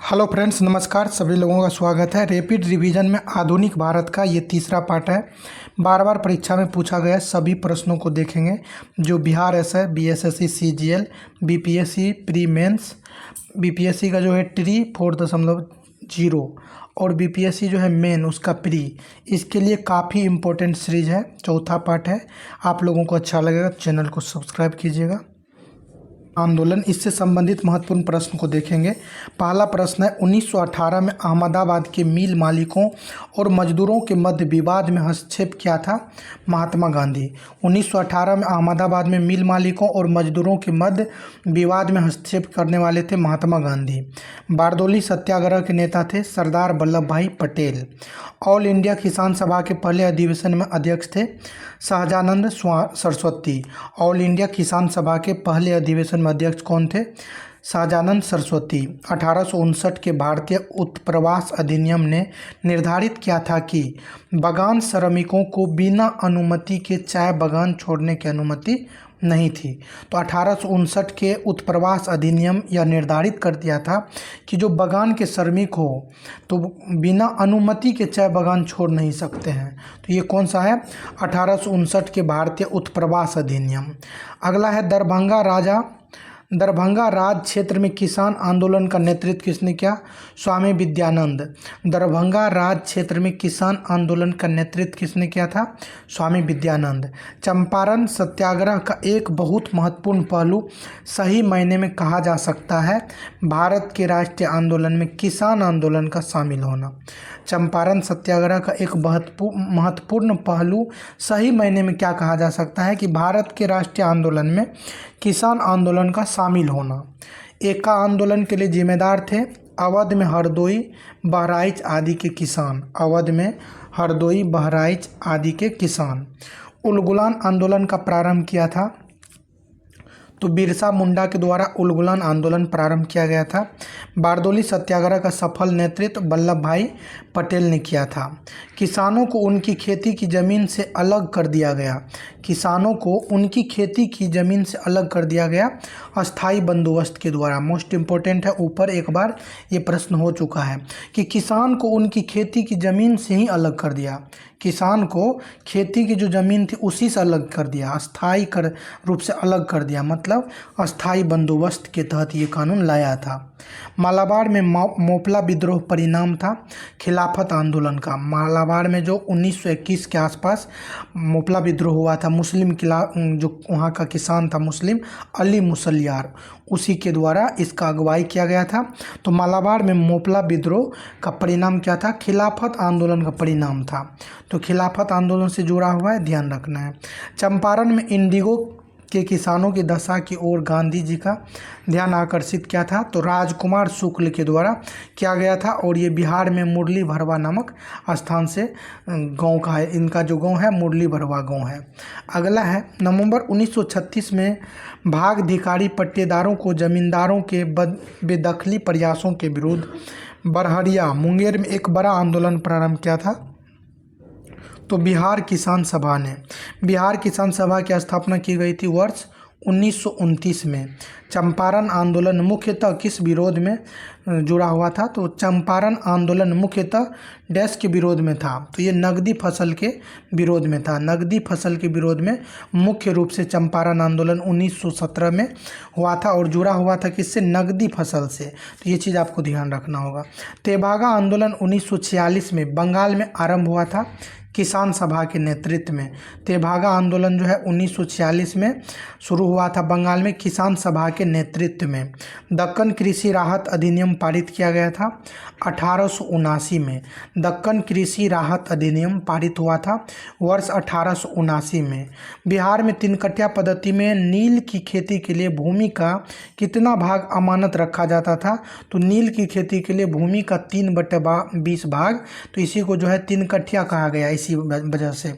Hello friends, नमस्कार। सभी लोगों का स्वागत है। रैपिड रिवीजन में आधुनिक भारत का ये तीसरा पार्ट है। बार बार परीक्षा में पूछा गया सभी प्रश्नों को देखेंगे। जो Bihar SI, BSSC, CGL, BPSC pre mains, BPSC का जो है ट्री 4.0 और बीपीएससी जो है मेन उसका प्री, इसके लिए काफ़ी इम्पोर्टेंट सीरीज है। चौथा पार्ट है। आप लोगों को अच्छा लगेगा, चैनल को सब्सक्राइब कीजिएगा। आंदोलन, इससे संबंधित महत्वपूर्ण प्रश्न को देखेंगे। पहला प्रश्न है, 1918 में अहमदाबाद के मिल मालिकों और मजदूरों के मध्य विवाद में हस्तक्षेप किया था महात्मा गांधी। 1918 में अहमदाबाद में मिल मालिकों और मजदूरों के मध्य विवाद में हस्तक्षेप करने वाले थे महात्मा गांधी। बारदोली सत्याग्रह के नेता थे सरदार वल्लभ भाई पटेल। ऑल इंडिया किसान सभा के पहले अधिवेशन में अध्यक्ष थे सहजानंद सरस्वती। ऑल इंडिया किसान सभा के पहले अधिवेशन में अध्यक्ष कौन थे? सहजानंद सरस्वती। 1859 के भारतीय उत्प्रवास अधिनियम ने निर्धारित किया था कि बागान श्रमिकों को बिना अनुमति के चाय बागान छोड़ने की अनुमति नहीं थी। तो 1859 के उत्प्रवास अधिनियम यह निर्धारित कर दिया था कि जो बागान के श्रमिक हो तो बिना अनुमति के चाय बागान छोड़ नहीं सकते हैं। तो ये कौन सा है? 1859 के भारतीय उत्प्रवास अधिनियम। अगला है, दरभंगा राज क्षेत्र में किसान आंदोलन का नेतृत्व किसने किया? स्वामी विद्यानंद। दरभंगा राज क्षेत्र में किसान आंदोलन का नेतृत्व किसने किया था? स्वामी विद्यानंद। चंपारण सत्याग्रह का एक बहुत महत्वपूर्ण पहलू सही मायने में कहा जा सकता है भारत के राष्ट्रीय आंदोलन में किसान आंदोलन का शामिल होना। चंपारण सत्याग्रह का एक महत्वपूर्ण पहलू सही मायने में क्या कहा जा सकता है कि भारत के राष्ट्रीय आंदोलन में किसान आंदोलन का शामिल होना। एका आंदोलन के लिए जिम्मेदार थे अवध में हरदोई, बहराइच आदि के किसान। अवध में हरदोई, बहराइच आदि के किसान। उलगुलान आंदोलन का प्रारंभ किया था तो बिरसा मुंडा के द्वारा उलगुलान आंदोलन प्रारंभ किया गया था। बारदोली सत्याग्रह का सफल नेतृत्व वल्लभ भाई पटेल ने किया था। किसानों को उनकी खेती की ज़मीन से अलग कर दिया गया। किसानों को उनकी खेती की ज़मीन से अलग कर दिया गया अस्थाई बंदोबस्त के द्वारा। मोस्ट इम्पोर्टेंट है, ऊपर एक बार ये प्रश्न हो चुका है कि किसान को उनकी खेती की ज़मीन से ही अलग कर दिया। किसान को खेती की जो ज़मीन थी उसी से अलग कर दिया, अस्थाई कर रूप से अलग कर दिया, मतलब अस्थाई बंदोबस्त के तहत ये कानून लाया था। मालाबार में मोपला विद्रोह परिणाम था खिलाफत आंदोलन का। मालाबार में जो 1921 के आसपास मोपला विद्रोह हुआ था, मुस्लिम जो वहाँ का किसान था मुस्लिम अली मुसलियार, उसी के द्वारा इसका अगुवाई किया गया था। तो मालाबार में मोपला विद्रोह का परिणाम क्या था? खिलाफत आंदोलन का परिणाम था। तो खिलाफत आंदोलन से जुड़ा हुआ है, ध्यान रखना है। चंपारण में इंडिगो के किसानों की दशा की ओर गांधी जी का ध्यान आकर्षित किया था तो राजकुमार शुक्ल के द्वारा किया गया था। और ये बिहार में मुरली भरवा नामक स्थान से गांव का है। इनका जो गांव है मुरली भरवा गांव है। अगला है, नवंबर 1936 में भागधिकारी पट्टेदारों को जमींदारों के बेदखली प्रयासों के विरुद्ध बरहरिया मुंगेर में एक बड़ा आंदोलन प्रारंभ किया था। तो बिहार किसान सभा की स्थापना की गई थी वर्ष 1929 में। चंपारण आंदोलन मुख्यतः किस विरोध में जुड़ा हुआ था? तो चंपारण आंदोलन मुख्यतः डैश के विरोध में था। तो ये नकदी फसल के विरोध में था। नकदी फसल के विरोध में मुख्य रूप से चंपारण आंदोलन 1917 में हुआ था और जुड़ा हुआ था किससे? नकदी फसल से। तो ये चीज़ आपको ध्यान रखना होगा। तेभागा आंदोलन 1946 में बंगाल में आरंभ हुआ था किसान सभा के नेतृत्व में। तेभागा आंदोलन जो है 1946 में शुरू हुआ था बंगाल में किसान सभा के नेतृत्व में। दक्कन कृषि राहत अधिनियम पारित किया गया था 1879 में। दक्कन कृषि राहत अधिनियम पारित हुआ था वर्ष 1879 में। बिहार में 3 कट्या पद्धति में नील की खेती के लिए भूमि का कितना भाग अमानत रखा जाता था? तो नील की खेती के लिए भूमि का 3/20 भाग, तो इसी को जो है 3 कट्या कहा गया। इसी वजह से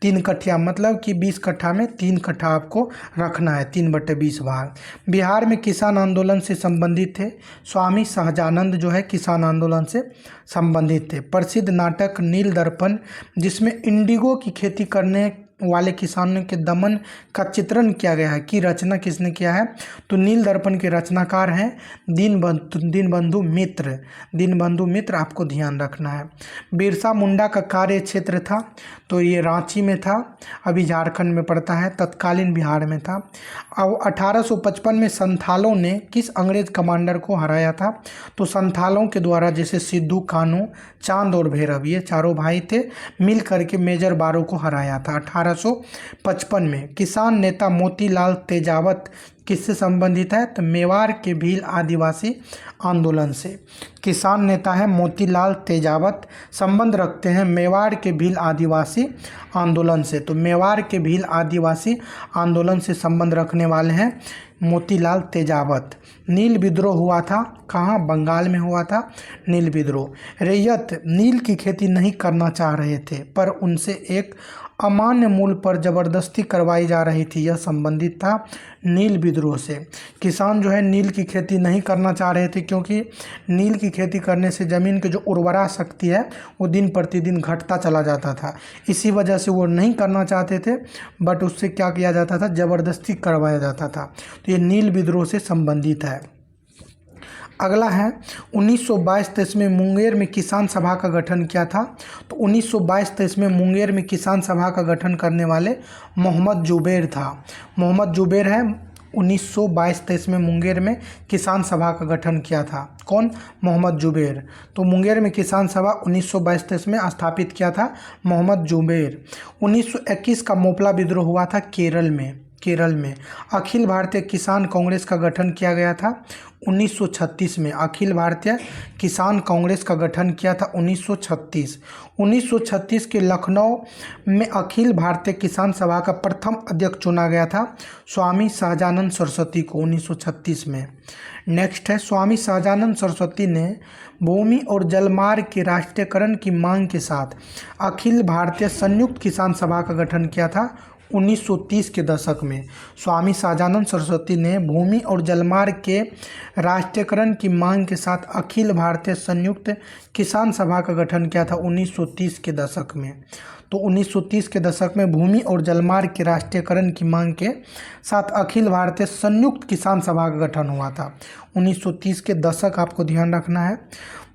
3 कट्ठा मतलब कि 20 कट्ठा में 3 कट्ठा आपको रखना है, 3/20 भाग। बिहार में किसान आंदोलन से संबंधित थे स्वामी सहजानंद, जो है किसान आंदोलन से संबंधित थे। प्रसिद्ध नाटक नील दर्पण, जिसमें इंडिगो की खेती करने वाले किसानों के दमन का चित्रण किया गया है, की रचना किसने किया है? तो नील दर्पण के रचनाकार हैं दीनबंधु मित्र। दीनबंधु मित्र आपको ध्यान रखना है। बिरसा मुंडा का कार्य क्षेत्र था, तो ये रांची में था, अभी झारखंड में पड़ता है, तत्कालीन बिहार में था। अब 1855 में संथालों ने किस अंग्रेज कमांडर को हराया था? तो संथालों के द्वारा जैसे सिद्धू कानू, चांद और भैरव, ये चारों भाई थे, मिल करके मेजर बारो को हराया था 1855 में। किसान नेता मोतीलाल तेजावत किससे संबंधित है? तो मेवाड़ के भील आदिवासी आंदोलन से। किसान नेता है मोतीलाल तेजावत, संबंध रखते हैं मेवाड़ के भील आदिवासी आंदोलन से। तो मेवाड़ के भील आदिवासी आंदोलन से संबंध रखने वाले हैं मोतीलाल तेजावत। नील विद्रोह हुआ था कहाँ? बंगाल में हुआ था नील विद्रोह। रैयत नील की खेती नहीं करना चाह रहे थे, पर उनसे एक अमान्य मूल्य पर जबरदस्ती करवाई जा रही थी, यह संबंधित था नील विद्रोह से। किसान जो है नील की खेती नहीं करना चाह रहे थे, क्योंकि नील की खेती करने से ज़मीन की जो उर्वरा शक्ति है वो दिन प्रतिदिन घटता चला जाता था। इसी वजह से वो नहीं करना चाहते थे, बट उससे क्या किया जाता था? ज़बरदस्ती करवाया जाता था। तो ये नील विद्रोह से संबंधित है। अगला है 1922-23 में मुंगेर में किसान सभा का गठन किया था। तो 1922-23 में मुंगेर में किसान सभा का गठन करने वाले मोहम्मद जुबैर था। मोहम्मद जुबैर है 1922-23 में मुंगेर में किसान सभा का गठन किया था। कौन? मोहम्मद जुबैर। तो मुंगेर में किसान सभा 1922-23 में स्थापित किया था मोहम्मद जुबैर। 1921 का मोपला विद्रोह हुआ था केरल में। अखिल भारतीय किसान कांग्रेस का गठन किया गया था 1936 में। अखिल भारतीय किसान कांग्रेस का गठन किया था 1936। 1936 के लखनऊ में अखिल भारतीय किसान सभा का प्रथम अध्यक्ष चुना गया था स्वामी सहजानंद सरस्वती को 1936 में। नेक्स्ट है, स्वामी सहजानंद सरस्वती ने भूमि और जलमार्ग के राष्ट्रीयकरण की मांग के साथ अखिल भारतीय संयुक्त किसान सभा का गठन किया था 1930 के दशक में। स्वामी सहजानंद सरस्वती ने भूमि और जलमार्ग के राष्ट्रीयकरण की मांग के साथ अखिल भारतीय संयुक्त किसान सभा का गठन किया था 1930 के दशक में। तो 1930 के दशक में भूमि और जलमार्ग के राष्ट्रीयकरण की मांग के साथ अखिल भारतीय संयुक्त किसान सभा का गठन हुआ था 1930 के दशक, आपको ध्यान रखना है।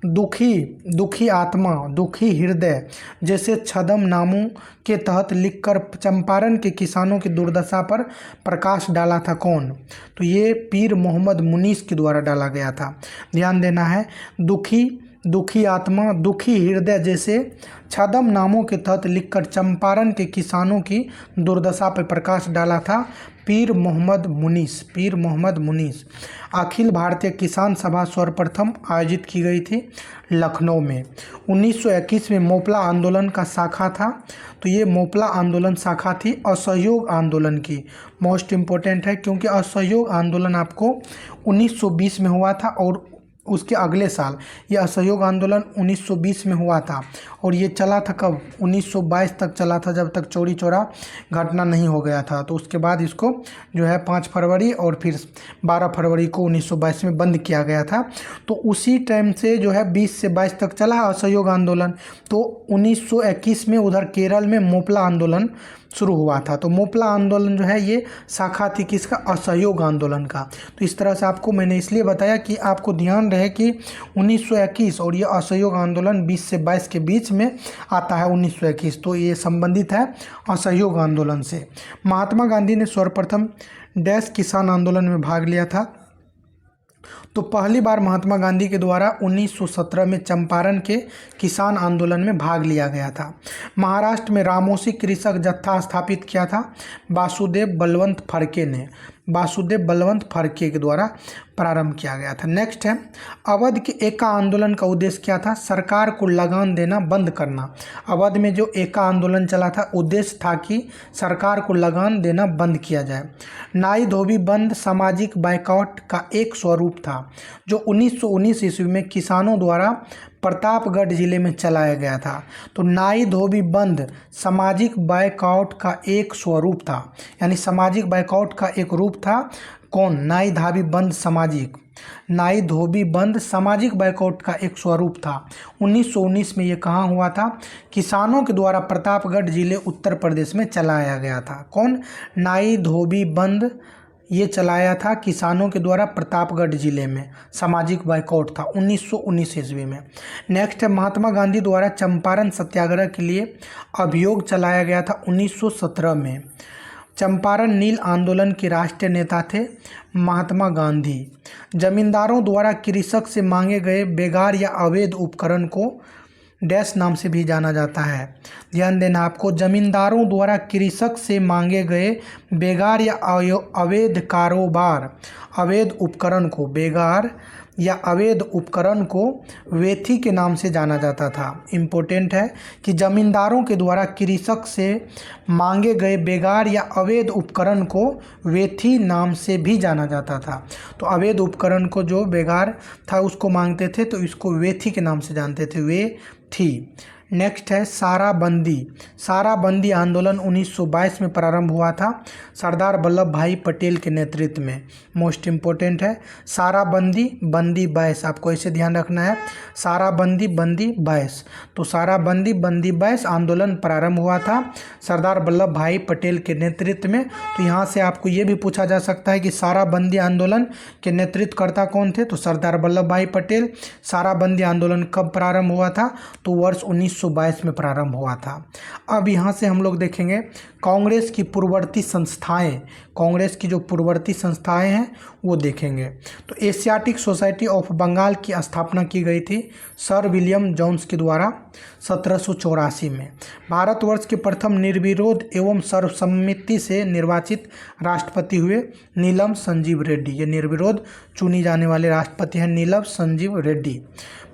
दुखी आत्मा, दुखी हृदय जैसे छदम नामों के तहत लिखकर चंपारण के किसानों की दुर्दशा पर प्रकाश डाला था कौन? तो ये पीर मोहम्मद मुनीस के द्वारा डाला गया था। ध्यान देना है, दुखी आत्मा, दुखी हृदय जैसे छदम नामों के तहत लिखकर चंपारण के किसानों की दुर्दशा पर प्रकाश डाला था पीर मोहम्मद मुनीस। अखिल भारतीय किसान सभा सर्वप्रथम आयोजित की गई थी लखनऊ में। 1921 में मोपला आंदोलन का शाखा था। तो ये मोपला आंदोलन शाखा थी असहयोग आंदोलन की। मोस्ट इम्पोर्टेंट है, क्योंकि असहयोग आंदोलन आपको 1920 में हुआ था और उसके अगले साल ये असहयोग आंदोलन 1920 में हुआ था, और ये चला था कब? 1922 तक चला था, जब तक चौरी चौरा घटना नहीं हो गया था। तो उसके बाद इसको जो है 5 फरवरी और फिर 12 फरवरी को 1922 में बंद किया गया था। तो उसी टाइम से जो है 20 से 22 तक चला असहयोग आंदोलन। तो 1921 में उधर केरल में मोपला आंदोलन शुरू हुआ था। तो मोपला आंदोलन जो है ये शाखा थी किसका? असहयोग आंदोलन का। तो इस तरह से आपको मैंने इसलिए बताया कि आपको ध्यान रहे कि 1921 और ये असहयोग आंदोलन 20 से 22 के बीच में आता है 1921, तो ये संबंधित है असहयोग आंदोलन से। महात्मा गांधी ने सर्वप्रथम डैश किसान आंदोलन में भाग लिया था। तो पहली बार महात्मा गांधी के द्वारा 1917 में चंपारण के किसान आंदोलन में भाग लिया गया था। महाराष्ट्र में रामोसी कृषक जत्था स्थापित किया था वासुदेव बलवंत फड़के के द्वारा प्रारंभ किया गया था। नेक्स्ट है, अवध के एका आंदोलन का उद्देश्य क्या था? सरकार को लगान देना बंद करना। अवध में जो एका आंदोलन चला था उद्देश्य था कि सरकार को लगान देना बंद किया जाए। नाई धोबी बंद सामाजिक बायकॉट का एक स्वरूप था जो 1919 ईस्वी में किसानों द्वारा प्रतापगढ़ जिले में चलाया गया था। तो नाई धोबी बंद सामाजिक बायकॉट का एक स्वरूप था, यानी सामाजिक बायकॉट का एक रूप था कौन? नाई धाबी बंद सामाजिक, नाई धोबी बंद सामाजिक बाइकआउट का एक स्वरूप था। 1919 में ये कहाँ हुआ था? किसानों के द्वारा प्रतापगढ़ जिले उत्तर प्रदेश में चलाया गया था। कौन? नाई धोबी बंद ये चलाया था किसानों के द्वारा प्रतापगढ़ जिले में, सामाजिक बाइकआउट था 1919 ईस्वी में। नेक्स्ट है महात्मा गांधी द्वारा चंपारण सत्याग्रह के लिए अभियोग चलाया गया था 1917 में। चंपारण नील आंदोलन के राष्ट्रीय नेता थे महात्मा गांधी। जमींदारों द्वारा कृषक से मांगे गए बेगार या अवैध उपकरण को डैश नाम से भी जाना जाता है। ध्यान देना आपको, जमींदारों द्वारा कृषक से मांगे गए बेगार या अवैध कारोबार, अवैध उपकरण को, बेगार या अवैध उपकरण को वेथी के नाम से जाना जाता था। इम्पोर्टेंट है कि जमींदारों के द्वारा कृषक से मांगे गए बेगार या अवैध उपकरण को वेथी नाम से भी जाना जाता था। तो अवैध उपकरण को जो बेगार था उसको मांगते थे तो इसको वेथी के नाम से जानते थे, वे थी। नेक्स्ट है साराबंदी। साराबंदी आंदोलन 1922 में प्रारंभ हुआ था सरदार वल्लभ भाई पटेल के नेतृत्व में। मोस्ट इम्पोर्टेंट है साराबंदी, बंदी बैस, आपको ऐसे ध्यान रखना है, साराबंदी बंदी बैस। तो साराबंदी बंदी बैस आंदोलन प्रारंभ हुआ था सरदार वल्लभ भाई पटेल के नेतृत्व में। तो यहाँ से आपको ये भी पूछा जा सकता है कि साराबंदी आंदोलन के नेतृत्वकर्ता कौन थे? तो सरदार वल्लभ भाई पटेल। साराबंदी आंदोलन कब प्रारंभ हुआ था? तो वर्ष 1922 में प्रारंभ हुआ था। अब यहाँ से हम लोग देखेंगे कांग्रेस की पूर्ववर्ती संस्थाएं, कांग्रेस की जो पूर्ववर्ती संस्थाएं हैं वो देखेंगे। तो एशियाटिक सोसाइटी ऑफ बंगाल की स्थापना की गई थी सर विलियम जोन्स के द्वारा 1784 में। भारतवर्ष के प्रथम निर्विरोध एवं सर्वसम्मति से निर्वाचित राष्ट्रपति हुए नीलम संजीव रेड्डी। ये निर्विरोध चुनी जाने वाले राष्ट्रपति हैं नीलम संजीव रेड्डी।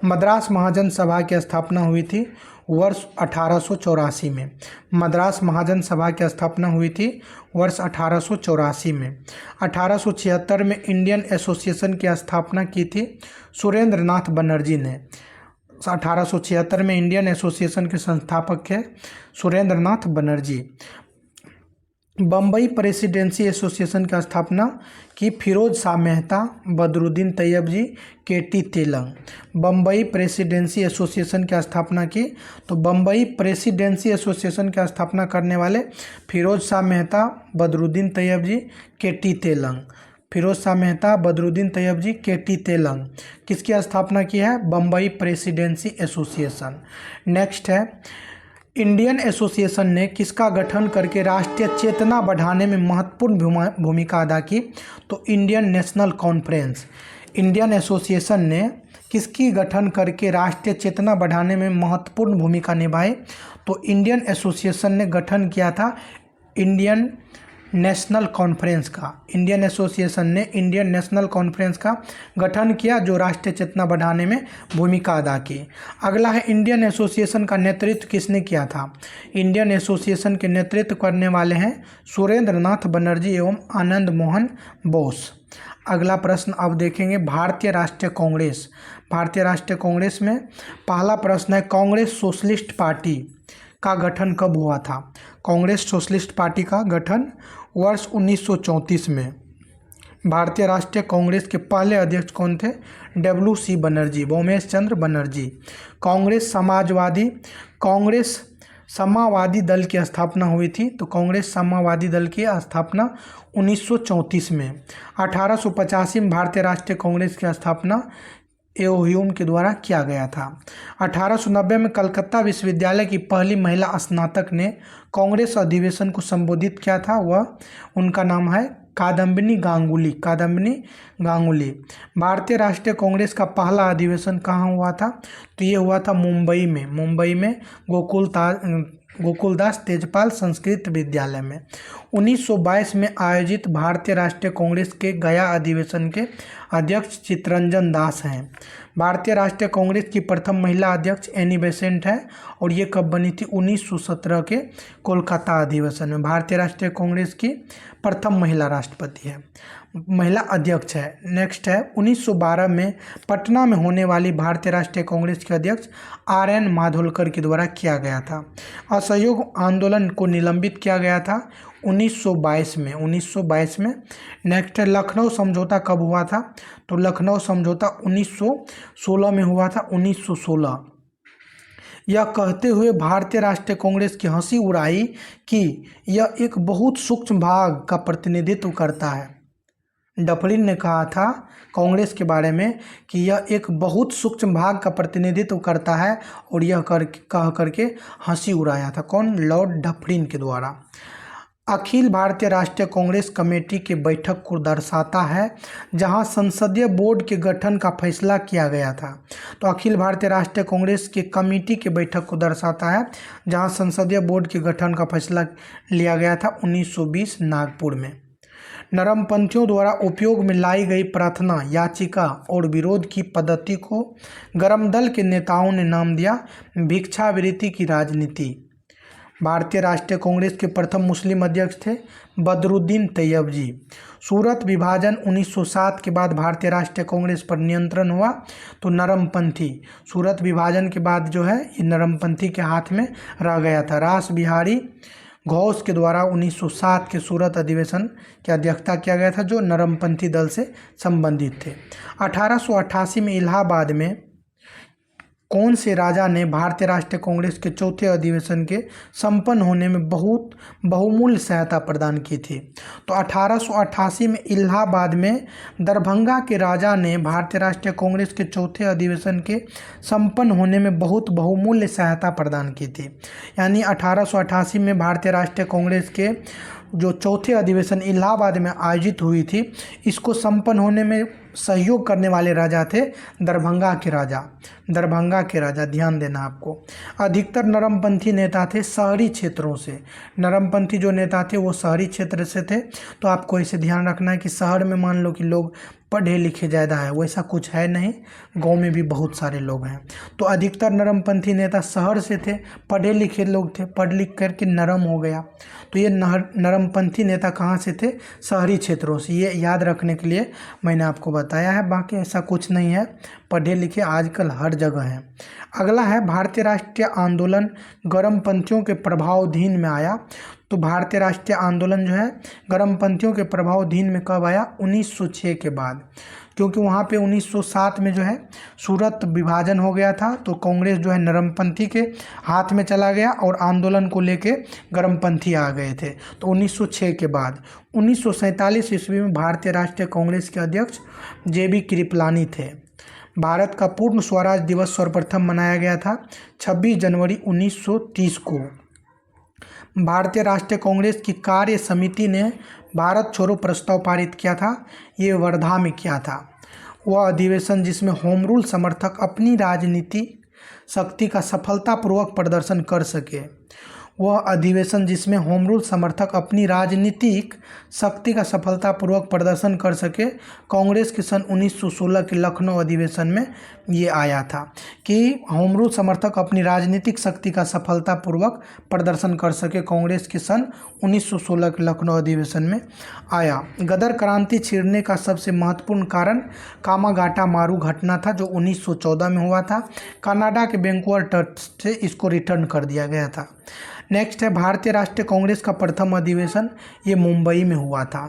मद्रास महाजन सभा की स्थापना हुई थी वर्ष 1884 में। मद्रास महाजन सभा की स्थापना हुई थी वर्ष 1884 में। 1876 में इंडियन एसोसिएशन की स्थापना की थी सुरेंद्र नाथ बनर्जी ने। 1876 में इंडियन एसोसिएशन के संस्थापक है सुरेंद्र नाथ बनर्जी। बम्बई प्रेसिडेंसी एसोसिएशन की स्थापना की Firoz Shah Mehta, Badruddin Tyabji, K T. Telang. Bombay presidency association की स्थापना की, तो बम्बई प्रेसिडेंसी एसोसिएशन की स्थापना करने वाले फिरोज शाह मेहता, बदरुद्दीन तैयब जी, के.टी. तेलंग। फिरोज शाह मेहता, बदरुद्दीन तैयब जी, के.टी. तेलंग किसकी स्थापना की है? Bombay presidency association. नेक्स्ट है इंडियन एसोसिएशन ने किसका गठन करके राष्ट्रीय चेतना बढ़ाने में महत्वपूर्ण भूमिका अदा की? तो Indian national conference. Indian association ने किसकी गठन करके राष्ट्रीय चेतना बढ़ाने में महत्वपूर्ण भूमिका निभाई? तो इंडियन एसोसिएशन ने गठन किया था इंडियन नेशनल कॉन्फ्रेंस का। इंडियन एसोसिएशन ने इंडियन नेशनल कॉन्फ्रेंस का गठन किया जो राष्ट्रीय चेतना बढ़ाने में भूमिका अदा की। अगला है इंडियन एसोसिएशन का नेतृत्व किसने किया था? इंडियन एसोसिएशन के नेतृत्व करने वाले हैं सुरेंद्र नाथ बनर्जी एवं आनंद मोहन बोस। अगला प्रश्न अब देखेंगे भारतीय राष्ट्रीय कांग्रेस। भारतीय राष्ट्रीय कांग्रेस में पहला प्रश्न है कांग्रेस सोशलिस्ट पार्टी का गठन कब हुआ था? कांग्रेस सोशलिस्ट पार्टी का गठन वर्ष 1934 में। भारतीय राष्ट्रीय कांग्रेस के पहले अध्यक्ष कौन थे? डब्ल्यू.सी. बनर्जी, भूमेश चंद्र बनर्जी। कांग्रेस समावादी दल की स्थापना हुई थी, तो कांग्रेस समावादी दल की स्थापना 1934 में। 1885 में भारतीय राष्ट्रीय कांग्रेस की स्थापना ह्यूम के द्वारा किया गया था। 1890 में कलकत्ता विश्वविद्यालय की पहली महिला स्नातक ने कांग्रेस अधिवेशन को संबोधित किया था, वह उनका नाम है कादम्बिनी गांगुली। कादम्बिनी गांगुली। भारतीय राष्ट्रीय कांग्रेस का पहला अधिवेशन कहाँ हुआ था? तो ये हुआ था मुंबई में। मुंबई में गोकुलदास तेजपाल संस्कृत विद्यालय में। 1922 में आयोजित भारतीय राष्ट्रीय कांग्रेस के गया अधिवेशन के अध्यक्ष चित्तरंजन दास हैं। भारतीय राष्ट्रीय कांग्रेस की प्रथम महिला अध्यक्ष एनी बेसेंट है और ये कब बनी थी? 1917 के कोलकाता अधिवेशन में भारतीय राष्ट्रीय कांग्रेस की प्रथम महिला राष्ट्रपति है। महिला अध्यक्ष है। नेक्स्ट है 1912 में पटना में होने वाली भारतीय राष्ट्रीय कांग्रेस के अध्यक्ष RN माधोलकर के द्वारा किया गया था। असहयोग आंदोलन को निलंबित किया गया था 1922 में। नेक्स्ट है लखनऊ समझौता कब हुआ था? तो लखनऊ समझौता 1916 में हुआ था, 1916। यह कहते हुए भारतीय राष्ट्रीय कांग्रेस की हंसी उड़ाई कि यह एक बहुत सूक्ष्म भाग का प्रतिनिधित्व करता है। डफरिन ने कहा था कांग्रेस के बारे में कि यह एक बहुत सूक्ष्म भाग का प्रतिनिधित्व करता है, और यह कह करके हंसी उड़ाया था। कौन? लॉर्ड डफरिन के द्वारा। अखिल भारतीय राष्ट्रीय कांग्रेस कमेटी की बैठक को दर्शाता है जहां संसदीय बोर्ड के गठन का फैसला किया गया था। तो अखिल भारतीय राष्ट्रीय कांग्रेस की कमेटी की बैठक को दर्शाता है जहां संसदीय बोर्ड के गठन का फैसला लिया गया था 1920 नागपुर में। नरमपंथियों द्वारा उपयोग में लाई गई प्रार्थना याचिका और विरोध की पद्धति को गरम दल के नेताओं ने नाम दिया भिक्षावृत्ति की राजनीति। भारतीय राष्ट्रीय कांग्रेस के प्रथम मुस्लिम अध्यक्ष थे बदरुद्दीन तैयबजी। सूरत विभाजन 1907 के बाद भारतीय राष्ट्रीय कांग्रेस पर नियंत्रण हुआ। तो नरमपंथी सूरत विभाजन के बाद जो है ये नरमपंथी के हाथ में रह गया था। रास बिहारी घोष के द्वारा 1907 के सूरत अधिवेशन की अध्यक्षता किया गया था जो नरमपंथी दल से संबंधित थे। 1888 में इलाहाबाद में कौन से राजा ने भारतीय राष्ट्रीय कांग्रेस के चौथे अधिवेशन के संपन्न होने में बहुत बहुमूल्य सहायता प्रदान की थी? तो 1888 में इलाहाबाद में दरभंगा के राजा ने भारतीय राष्ट्रीय कांग्रेस के चौथे अधिवेशन के संपन्न होने में बहुत बहुमूल्य सहायता प्रदान की थी। यानी 1888 में भारतीय राष्ट्रीय कांग्रेस के जो चौथे अधिवेशन इलाहाबाद में आयोजित हुई थी, इसको संपन्न होने में सहयोग करने वाले राजा थे दरभंगा के राजा। ध्यान देना आपको। अधिकतर नरमपंथी नेता थे शहरी क्षेत्रों से। नरमपंथी जो नेता थे वो शहरी क्षेत्र से थे। तो आपको इसे ध्यान रखना है कि शहर में मान लो कि लोग पढ़े लिखे ज़्यादा है, वैसा कुछ है नहीं, गांव में भी बहुत सारे लोग हैं। तो अधिकतर नरमपंथी नेता शहर से थे, पढ़े लिखे लोग थे, पढ़ लिख करके नरम हो गया। तो ये नरमपंथी नेता कहाँ से थे? शहरी क्षेत्रों से। ये याद रखने के लिए मैंने आपको बताया है, बाकी ऐसा कुछ नहीं है, पढ़े लिखे आजकल हर जगह हैं। अगला है भारतीय राष्ट्रीय आंदोलन गर्मपंथियों के प्रभावाधीन में आया। तो भारतीय राष्ट्रीय आंदोलन जो है गर्मपंथियों के प्रभावाधीन में कब आया? 1906 के बाद, क्योंकि वहाँ पे 1907 में जो है सूरत विभाजन हो गया था। तो कांग्रेस जो है नरमपंथी के हाथ में चला गया और आंदोलन को लेके गर्मपंथी आ गए थे। तो 1906 के बाद 1947 ईस्वी में भारतीय राष्ट्रीय कांग्रेस के अध्यक्ष JB कृपलानी थे। भारत का पूर्ण स्वराज दिवस सर्वप्रथम मनाया गया था 26 जनवरी 1930 को। भारतीय राष्ट्रीय कांग्रेस की कार्य समिति ने भारत छोड़ो प्रस्ताव पारित किया था। ये वर्धा में किया था। वह अधिवेशन जिसमें होम रूल समर्थक अपनी राजनीतिक शक्ति का सफलतापूर्वक प्रदर्शन कर सके। वह अधिवेशन जिसमें होम रूल समर्थक अपनी राजनीतिक शक्ति का सफलतापूर्वक प्रदर्शन कर सके, कांग्रेस के सन 1916 के लखनऊ अधिवेशन में ये आया था कि होम रूल समर्थक अपनी राजनीतिक शक्ति का सफलतापूर्वक प्रदर्शन कर सके। कांग्रेस के सन 1916 के लखनऊ अधिवेशन में आया। गदर क्रांति छिड़ने का सबसे महत्वपूर्ण कारण कामागाटा मारू घटना था जो 1914 में हुआ था। कनाडा के वैंकूवर तट से इसको रिटर्न कर दिया गया था। नेक्स्ट है भारतीय राष्ट्रीय कांग्रेस का प्रथम अधिवेशन, ये मुंबई में हुआ था।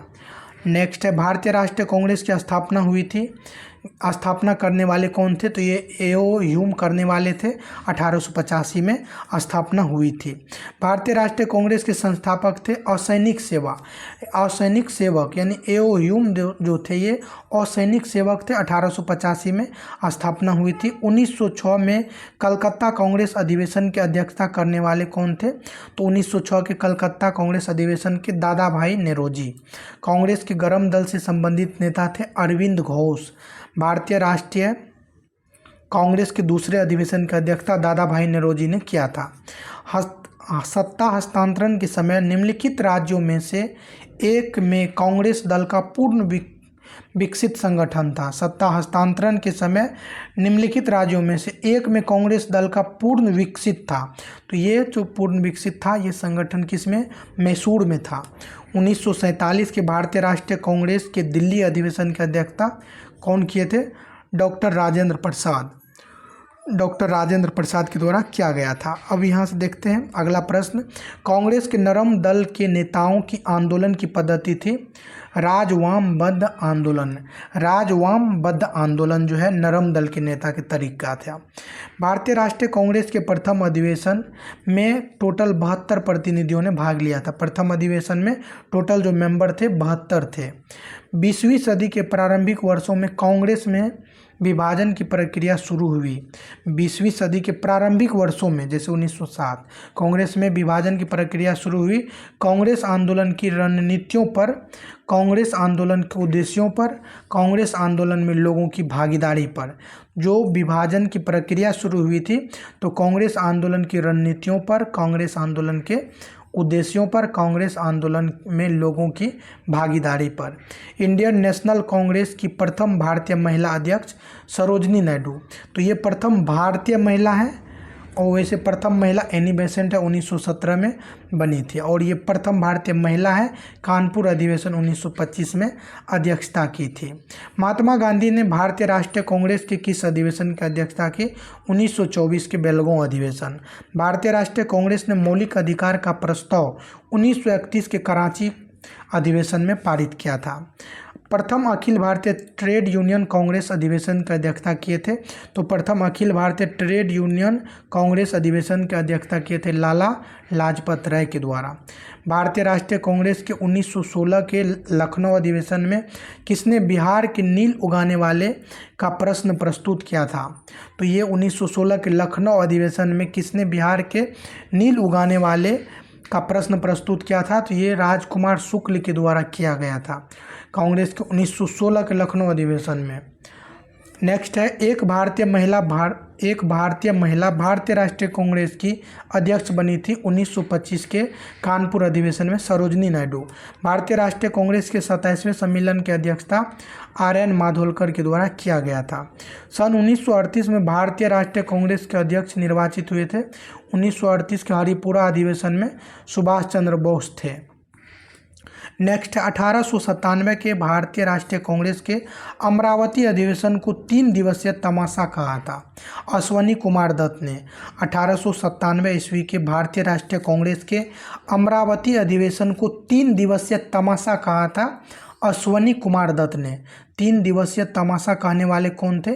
नेक्स्ट है भारतीय राष्ट्रीय कांग्रेस की स्थापना हुई थी। स्थापना करने वाले कौन थे? तो ये A.O. ह्यूम करने वाले थे। 1885 में स्थापना हुई थी। भारतीय राष्ट्रीय कांग्रेस के संस्थापक थे असैनिक सेवक यानी A.O. ह्यूम जो थे ये असैनिक सेवक थे। 1885 में स्थापना हुई थी। 1906 में कलकत्ता कांग्रेस अधिवेशन की अध्यक्षता करने वाले कौन थे? तो 1906 के कलकत्ता कांग्रेस अधिवेशन के दादा भाई नेरोजी। कांग्रेस के गरम दल से संबंधित नेता थे अरविंद घोष। भारतीय राष्ट्रीय कांग्रेस के दूसरे अधिवेशन की अध्यक्षता दादा भाई नेरोजी ने किया था। सत्ता हस्तांतरण के समय निम्नलिखित राज्यों में से एक में कांग्रेस दल का पूर्ण विकसित संगठन था। सत्ता हस्तांतरण के समय निम्नलिखित राज्यों में से एक में कांग्रेस दल का पूर्ण विकसित था। तो ये जो पूर्ण विकसित था ये संगठन किसमें? मैसूर में था। 1947 के भारतीय राष्ट्रीय कांग्रेस के दिल्ली अधिवेशन की अध्यक्षता कौन किए थे? डॉक्टर राजेंद्र प्रसाद के द्वारा किया गया था। अब यहाँ से देखते हैं अगला प्रश्न। कांग्रेस के नरम दल के नेताओं की आंदोलन की पद्धति थी राजवामबद्ध आंदोलन। राजवामबद्ध आंदोलन जो है नरम दल के नेता के तरीका था। भारतीय राष्ट्रीय कांग्रेस के प्रथम अधिवेशन में टोटल 72 प्रतिनिधियों ने भाग लिया था। प्रथम अधिवेशन में टोटल जो मेंबर थे 72 थे। 20वीं सदी के प्रारंभिक वर्षों में कांग्रेस में विभाजन की प्रक्रिया शुरू हुई। 20वीं सदी के प्रारंभिक वर्षों में जैसे 1907 कांग्रेस में विभाजन की प्रक्रिया शुरू हुई। कांग्रेस आंदोलन की रणनीतियों पर, कांग्रेस आंदोलन के उद्देश्यों पर, कांग्रेस आंदोलन में लोगों की भागीदारी पर जो विभाजन की प्रक्रिया शुरू हुई थी, तो कांग्रेस आंदोलन की रणनीतियों पर, कांग्रेस आंदोलन के उद्देश्यों पर, कांग्रेस आंदोलन में लोगों की भागीदारी पर। इंडियन नेशनल कांग्रेस की प्रथम भारतीय महिला अध्यक्ष सरोजनी नायडू। तो ये प्रथम भारतीय महिला है और वैसे प्रथम महिला एनी बेसेंट है, 1917 में बनी थी और ये प्रथम भारतीय महिला है। कानपुर अधिवेशन 1925 में अध्यक्षता की थी। महात्मा गांधी ने भारतीय राष्ट्रीय कांग्रेस के किस अधिवेशन की अध्यक्षता की? 1924 के बेलगांव अधिवेशन। भारतीय राष्ट्रीय कांग्रेस ने मौलिक अधिकार का प्रस्ताव 1931 के कराची अधिवेशन में पारित किया था। प्रथम अखिल भारतीय ट्रेड यूनियन कांग्रेस अधिवेशन की अध्यक्षता किए थे। तो प्रथम अखिल भारतीय ट्रेड यूनियन कांग्रेस अधिवेशन की अध्यक्षता किए थे लाला लाजपत राय के द्वारा। भारतीय राष्ट्रीय कांग्रेस के 1916 के लखनऊ अधिवेशन में किसने बिहार के नील उगाने वाले का प्रश्न प्रस्तुत किया था? तो ये 1916 के लखनऊ अधिवेशन में किसने बिहार के नील उगाने वाले का प्रश्न प्रस्तुत किया था? तो ये राजकुमार शुक्ल के द्वारा किया गया था कांग्रेस के 1916 के लखनऊ अधिवेशन में। नेक्स्ट है एक भारतीय महिला भारतीय राष्ट्रीय कांग्रेस की अध्यक्ष बनी थी 1925 के कानपुर अधिवेशन में सरोजनी नायडू। भारतीय राष्ट्रीय कांग्रेस के 27वें सम्मेलन की अध्यक्षता RN माधोलकर के द्वारा किया गया था। सन 1938 में भारतीय राष्ट्रीय कांग्रेस के अध्यक्ष निर्वाचित हुए थे। 1938 के हरिपुरा अधिवेशन में सुभाष चंद्र बोस थे। नेक्स्ट 1897 के भारतीय राष्ट्रीय कांग्रेस के अमरावती अधिवेशन को 3 दिवसीय तमाशा कहा था अश्वनी कुमार दत्त ने। 1897 ईस्वी के भारतीय राष्ट्रीय कांग्रेस के अमरावती अधिवेशन को 3 दिवसीय तमाशा कहा था अश्वनी कुमार दत्त ने। 3 दिवसीय तमाशा कहने वाले कौन थे?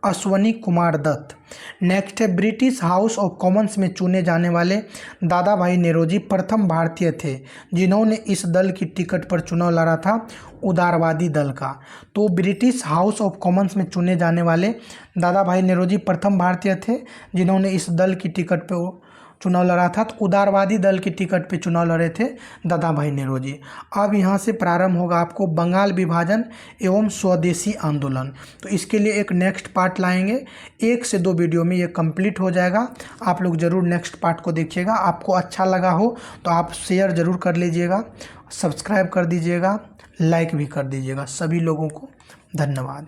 अश्वनी कुमार दत्त। नेक्स्ट है ब्रिटिश हाउस ऑफ कॉमन्स में चुने जाने वाले दादा भाई नेरोजी प्रथम भारतीय थे जिन्होंने इस दल की टिकट पर चुनाव लड़ा था उदारवादी दल का। तो ब्रिटिश हाउस ऑफ कॉमन्स में चुने जाने वाले दादा भाई नेरोजी प्रथम भारतीय थे जिन्होंने इस दल की टिकट पर चुनाव लड़ा था। तो उदारवादी दल की टिकट पे चुनाव लड़े थे दादा भाई नेरोजी। अब यहाँ से प्रारंभ होगा आपको बंगाल विभाजन एवं स्वदेशी आंदोलन। तो इसके लिए एक नेक्स्ट पार्ट लाएंगे, 1 से 2 वीडियो में ये कंप्लीट हो जाएगा। आप लोग ज़रूर नेक्स्ट पार्ट को देखिएगा। आपको अच्छा लगा हो तो आप शेयर ज़रूर कर लीजिएगा, सब्सक्राइब कर दीजिएगा, लाइक भी कर दीजिएगा। सभी लोगों को धन्यवाद।